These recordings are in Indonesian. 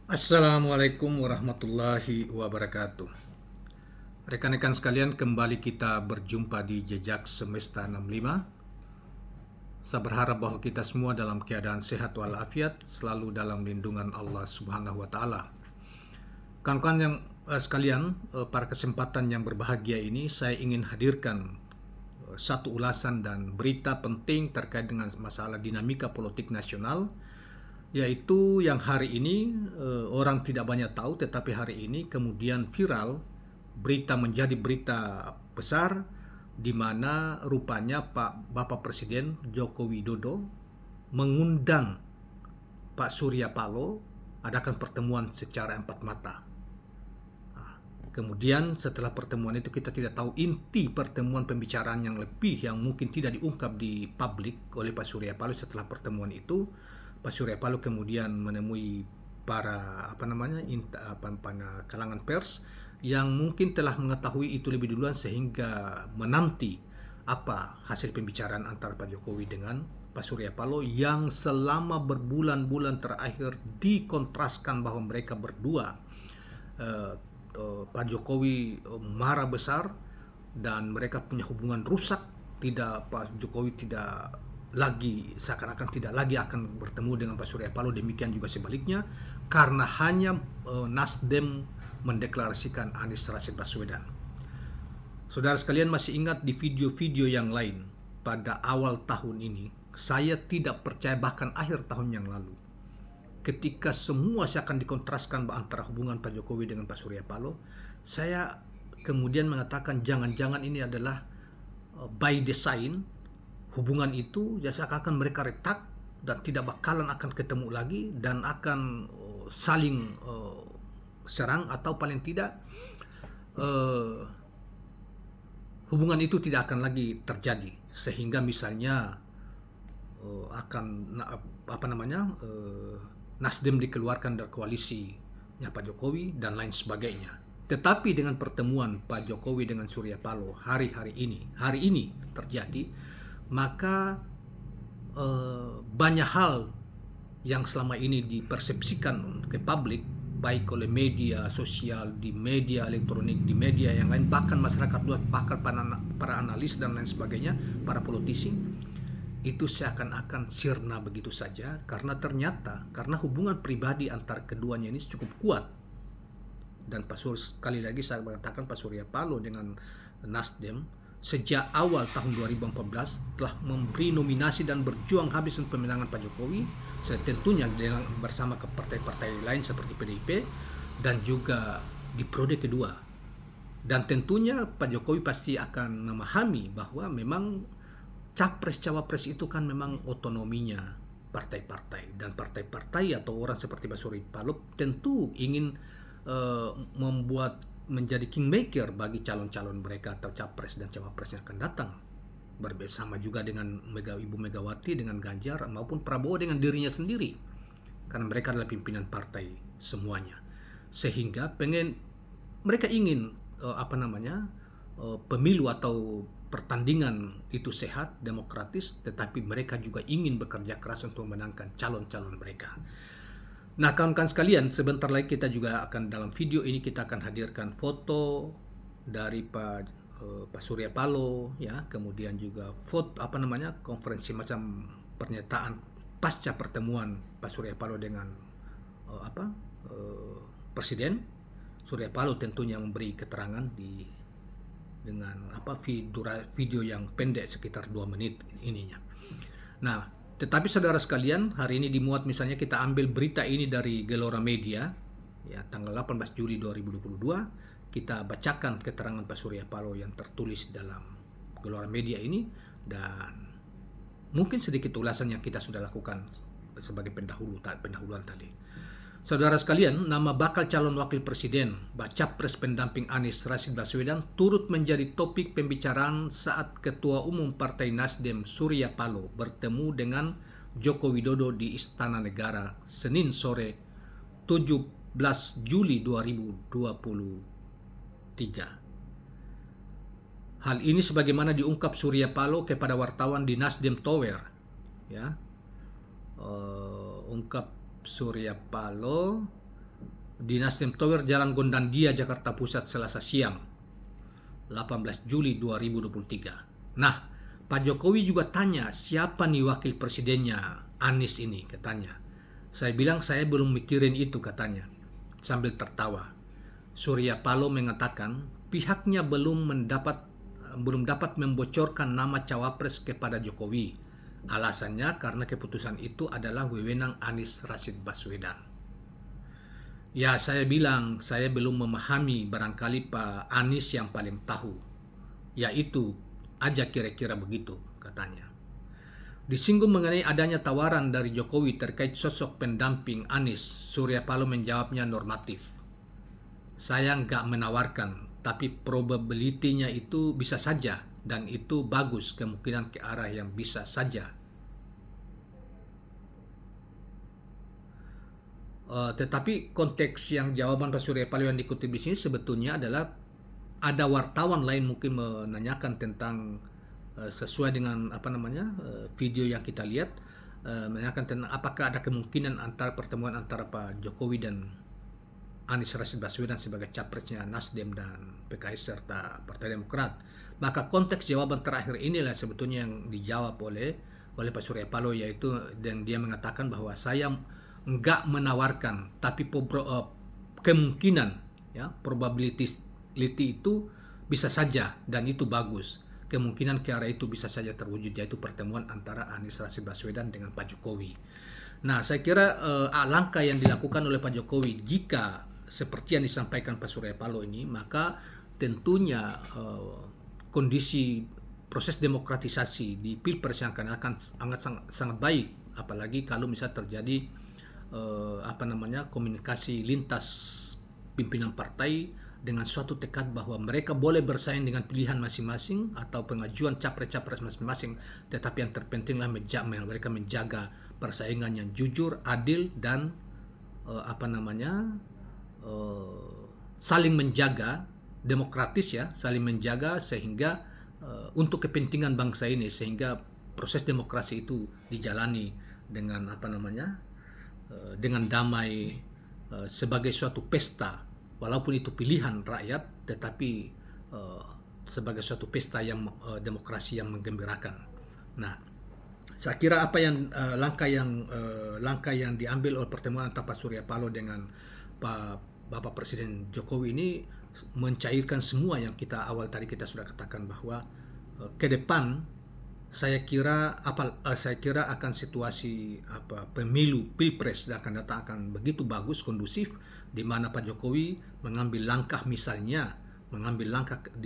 Assalamualaikum warahmatullahi wabarakatuh. Rekan-rekan sekalian, kembali kita berjumpa di Jejak Semesta 65. Saya berharap bahwa kita semua dalam keadaan sehat walafiat, selalu dalam lindungan Allah Subhanahu wa taala. Kawan-kawan yang sekalian, pada kesempatan yang berbahagia ini saya ingin hadirkan satu ulasan dan berita penting terkait dengan masalah dinamika politik nasional, yaitu yang hari ini orang tidak banyak tahu, tetapi hari ini kemudian viral, berita menjadi berita besar, di mana rupanya Bapak Presiden Joko Widodo mengundang Pak Surya Paloh adakan pertemuan secara empat mata. Kemudian setelah pertemuan itu kita tidak tahu inti pertemuan pembicaraan yang lebih yang mungkin tidak diungkap di publik oleh Pak Surya Paloh. Setelah pertemuan itu Pak Surya Paloh kemudian menemui para kalangan pers yang mungkin telah mengetahui itu lebih duluan, sehingga menanti apa hasil pembicaraan antara Pak Jokowi dengan Pak Surya Paloh yang selama berbulan-bulan terakhir dikontraskan bahwa mereka berdua, Pak Jokowi marah besar dan mereka punya hubungan rusak. Pak Jokowi tidak lagi, seakan-akan tidak lagi akan bertemu dengan Pak Surya Paloh, demikian juga sebaliknya, karena hanya Nasdem mendeklarasikan Anies Rashid Baswedan. Saudara sekalian masih ingat di video-video yang lain pada awal tahun ini, saya tidak percaya, bahkan akhir tahun yang lalu, ketika semua seakan dikontraskan antara hubungan Pak Jokowi dengan Pak Surya Paloh, saya kemudian mengatakan jangan-jangan ini adalah by design. Hubungan itu ya seakan-akan mereka retak dan tidak bakalan akan ketemu lagi dan akan saling serang, atau paling tidak hubungan itu tidak akan lagi terjadi, sehingga misalnya Nasdem dikeluarkan dari koalisinya Pak Jokowi dan lain sebagainya. Tetapi dengan pertemuan Pak Jokowi dengan Surya Paloh hari ini terjadi, maka banyak hal yang selama ini dipersepsikan ke publik, baik oleh media sosial, di media elektronik, di media yang lain, bahkan masyarakat luas, bahkan para analis dan lain sebagainya, para politisi, itu seakan-akan sirna begitu saja, karena karena hubungan pribadi antara keduanya ini cukup kuat. Dan sekali lagi saya mengatakan Pak Surya Paloh dengan Nasdem sejak awal tahun 2014 telah memberi nominasi dan berjuang habis untuk pemenangan Pak Jokowi, tentunya bersama ke partai-partai lain seperti PDIP, dan juga di periode kedua. Dan tentunya Pak Jokowi pasti akan memahami bahwa memang capres-cawapres itu kan memang otonominya partai-partai, dan partai-partai atau orang seperti Pak Surya Paloh tentu ingin membuat menjadi kingmaker bagi calon-calon mereka atau capres dan cawapres yang akan datang, bersama juga dengan Ibu Megawati dengan Ganjar, maupun Prabowo dengan dirinya sendiri, karena mereka adalah pimpinan partai semuanya, sehingga mereka ingin pemilu atau pertandingan itu sehat, demokratis, tetapi mereka juga ingin bekerja keras untuk memenangkan calon-calon mereka. Nah, kawan-kawan sekalian, sebentar lagi kita juga akan, dalam video ini kita akan hadirkan foto dari Pak Surya Paloh, ya, kemudian juga konferensi macam pernyataan pasca pertemuan Pak Surya Paloh dengan Presiden. Surya Paloh tentunya memberi keterangan dengan video yang pendek sekitar 2 menit ininya. Nah, tetapi saudara sekalian, hari ini dimuat, misalnya kita ambil berita ini dari Gelora Media, ya, tanggal 18 Juli 2022, kita bacakan keterangan Pak Surya Paloh yang tertulis dalam Gelora Media ini, dan mungkin sedikit ulasan yang kita sudah lakukan sebagai pendahuluan tadi. Saudara sekalian, nama bakal calon wakil presiden, baca pres pendamping Anies Rashid Baswedan turut menjadi topik pembicaraan saat Ketua Umum Partai Nasdem Surya Paloh bertemu dengan Joko Widodo di Istana Negara Senin sore 17 Juli 2023. Hal ini sebagaimana diungkap Surya Paloh kepada wartawan di Nasdem Tower, ya. Ungkap Surya Paloh di Nasdem Tower Jalan Gondandia, Jakarta Pusat, Selasa siang, 18 Juli 2023. Nah, Pak Jokowi juga tanya siapa nih wakil presidennya Anies ini, katanya. Saya bilang saya belum mikirin itu, katanya, sambil tertawa. Surya Paloh mengatakan pihaknya belum dapat membocorkan nama cawapres kepada Jokowi. Alasannya karena keputusan itu adalah wewenang Anies Rashid Baswedan. Ya, saya bilang saya belum memahami, barangkali Pak Anies yang paling tahu. Yaitu aja kira-kira begitu, katanya. Disinggung mengenai adanya tawaran dari Jokowi terkait sosok pendamping Anies, Surya Paloh menjawabnya normatif. Saya nggak menawarkan, tapi probability-nya itu bisa saja, dan itu bagus, kemungkinan ke arah yang bisa saja. Tetapi konteks yang jawaban Pak Surya Paloh yang dikutip di sini sebetulnya adalah ada wartawan lain mungkin menanyakan tentang sesuai dengan video yang kita lihat, menanyakan tentang apakah ada kemungkinan pertemuan antara Pak Jokowi dan Anies Rashid Baswedan sebagai capresnya Nasdem dan PKS serta Partai Demokrat. Maka konteks jawaban terakhir inilah sebetulnya yang dijawab oleh Pak Surya Paloh, yaitu dan dia mengatakan bahwa saya nggak menawarkan, tapi kemungkinan, ya, probability itu bisa saja dan itu bagus. Kemungkinan ke arah itu bisa saja terwujud, yaitu pertemuan antara Anies Rashid Baswedan dengan Pak Jokowi. Nah, saya kira langkah yang dilakukan oleh Pak Jokowi, jika seperti yang disampaikan Pak Surya Paloh ini, maka tentunya kondisi proses demokratisasi di Pilpres yang akan sangat baik, apalagi kalau misalnya terjadi komunikasi lintas pimpinan partai dengan suatu tekad bahwa mereka boleh bersaing dengan pilihan masing-masing atau pengajuan capres-capres masing-masing, tetapi yang terpentinglah mereka menjaga persaingan yang jujur, adil, dan saling menjaga, demokratis, ya, saling menjaga sehingga untuk kepentingan bangsa ini, sehingga proses demokrasi itu dijalani dengan dengan damai, sebagai suatu pesta, walaupun itu pilihan rakyat, tetapi sebagai suatu pesta yang demokrasi yang menggembirakan. Nah, saya kira langkah yang diambil oleh pertemuan antara Pak Surya Paloh dengan Bapak Presiden Jokowi ini mencairkan semua yang awal tadi kita sudah katakan, bahwa ke depan saya kira akan situasi pemilu Pilpres yang akan datang akan begitu bagus, kondusif, di mana Pak Jokowi mengambil langkah di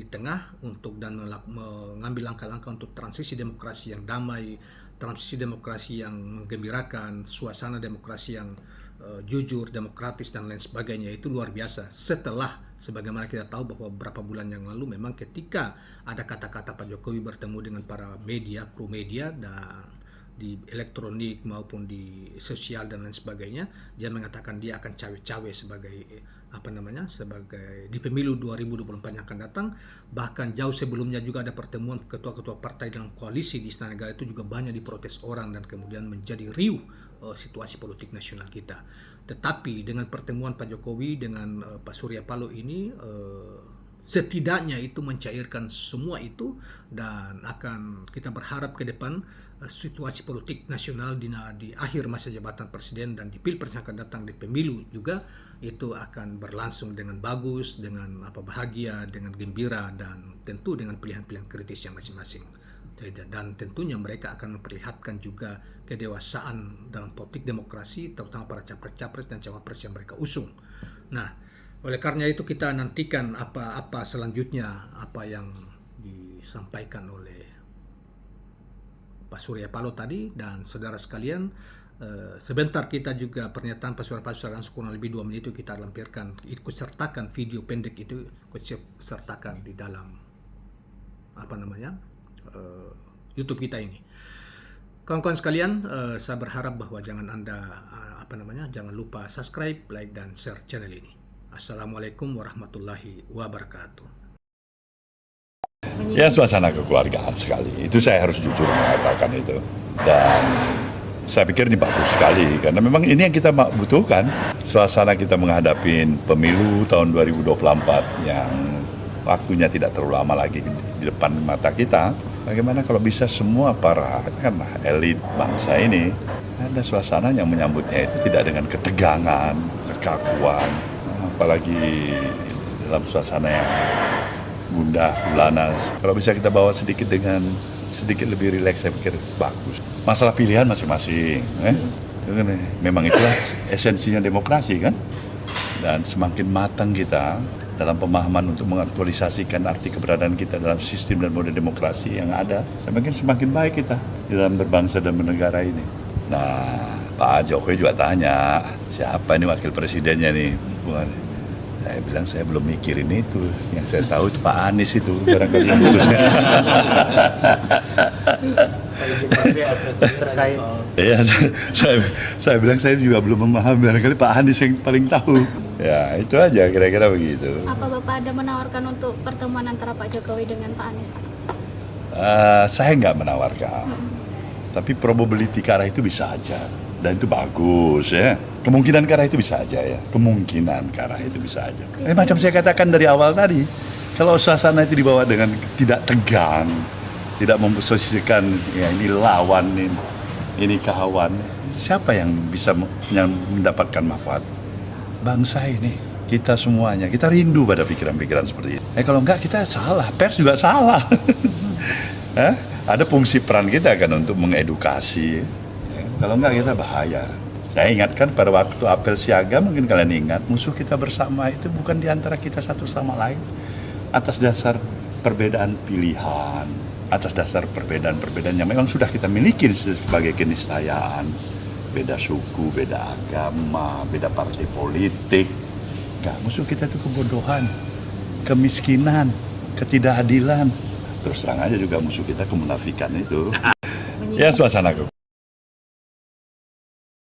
tengah mengambil langkah-langkah untuk transisi demokrasi yang damai, transisi demokrasi yang menggembirakan, suasana demokrasi yang jujur, demokratis, dan lain sebagainya. Itu luar biasa. Setelah, sebagaimana kita tahu bahwa beberapa bulan yang lalu memang ketika ada kata-kata Pak Jokowi bertemu dengan para media, kru media, dan di elektronik maupun di sosial dan lain sebagainya, dia mengatakan dia akan cawe-cawe sebagai di pemilu 2024 yang akan datang. Bahkan jauh sebelumnya juga ada pertemuan ketua-ketua partai dalam koalisi di Istana Negara, itu juga banyak diprotes orang dan kemudian menjadi riuh situasi politik nasional kita. Tetapi dengan pertemuan Pak Jokowi dengan Pak Surya Paloh ini, setidaknya itu mencairkan semua itu, dan akan kita berharap ke depan situasi politik nasional di akhir masa jabatan presiden dan di Pilpres yang akan datang, di pemilu juga, itu akan berlangsung dengan bagus, dengan bahagia, dengan gembira, dan tentu dengan pilihan-pilihan kritis yang masing-masing. Dan tentunya mereka akan memperlihatkan juga kedewasaan dalam politik demokrasi, terutama para capres-capres dan cawapres yang mereka usung. Nah, oleh karena itu kita nantikan apa selanjutnya, apa yang disampaikan oleh Pak Surya Paloh tadi. Dan saudara sekalian, sebentar kita juga pernyataan Pak Surya Paloh kurang lebih 2 menit itu kita lampirkan, ikut sertakan video pendek itu, ikut sertakan di dalam YouTube kita ini. Kawan-kawan sekalian, saya berharap bahwa jangan lupa subscribe, like, dan share channel ini. Assalamualaikum warahmatullahi wabarakatuh. Ya, suasana kekeluargaan sekali. Itu saya harus jujur mengatakan itu. Dan Saya pikir ini bagus sekali, karena memang ini yang kita butuhkan. Suasana kita menghadapi pemilu tahun 2024 yang waktunya tidak terlalu lama lagi di depan mata kita. Bagaimana kalau bisa semua para elit bangsa ini ada suasana yang menyambutnya itu tidak dengan ketegangan, kekakuan, apalagi dalam suasana yang gundah, gulana. Kalau bisa kita bawa sedikit lebih rileks, saya pikir bagus. Masalah pilihan masing-masing, memang itulah esensinya demokrasi kan. Dan semakin matang kita dalam pemahaman untuk mengaktualisasikan arti keberadaan kita dalam sistem dan model demokrasi yang ada, semakin baik kita di dalam berbangsa dan bernegara ini. Nah, Pak Jokowi juga tanya, siapa ini wakil presidennya nih? Saya bilang saya belum mikirin itu, yang saya tahu itu Pak Anies itu barangkali yang putusnya. Ya, saya bilang saya juga belum memahami, barangkali Pak Anies yang paling tahu. Ya, itu aja kira-kira begitu. Apa Bapak ada menawarkan untuk pertemuan antara Pak Jokowi dengan Pak Anies? Saya nggak menawarkan, tapi probability ke arah itu bisa aja. Dan itu bagus ya. Kemungkinan ke arah itu bisa aja ya. Kemungkinan ke arah itu bisa aja. Macam saya katakan dari awal tadi, kalau suasana itu dibawa dengan tidak tegang, tidak memposisikan ya ini lawan, ini kawan, siapa yang bisa mendapatkan manfaat? Bangsa ini, kita semuanya, kita rindu pada pikiran-pikiran seperti itu. Kalau enggak kita salah, pers juga salah. Ada fungsi peran kita kan untuk mengedukasi. Kalau enggak kita bahaya. Saya ingatkan pada waktu apel siaga, mungkin kalian ingat, musuh kita bersama itu bukan di antara kita satu sama lain. Atas dasar perbedaan pilihan, atas dasar perbedaan-perbedaan yang memang sudah kita miliki sebagai keniscayaan. Beda suku, beda agama, beda partai politik. Enggak, musuh kita itu kebodohan, kemiskinan, ketidakadilan. Terus terang aja juga musuh kita kemunafikan itu. Ya suasana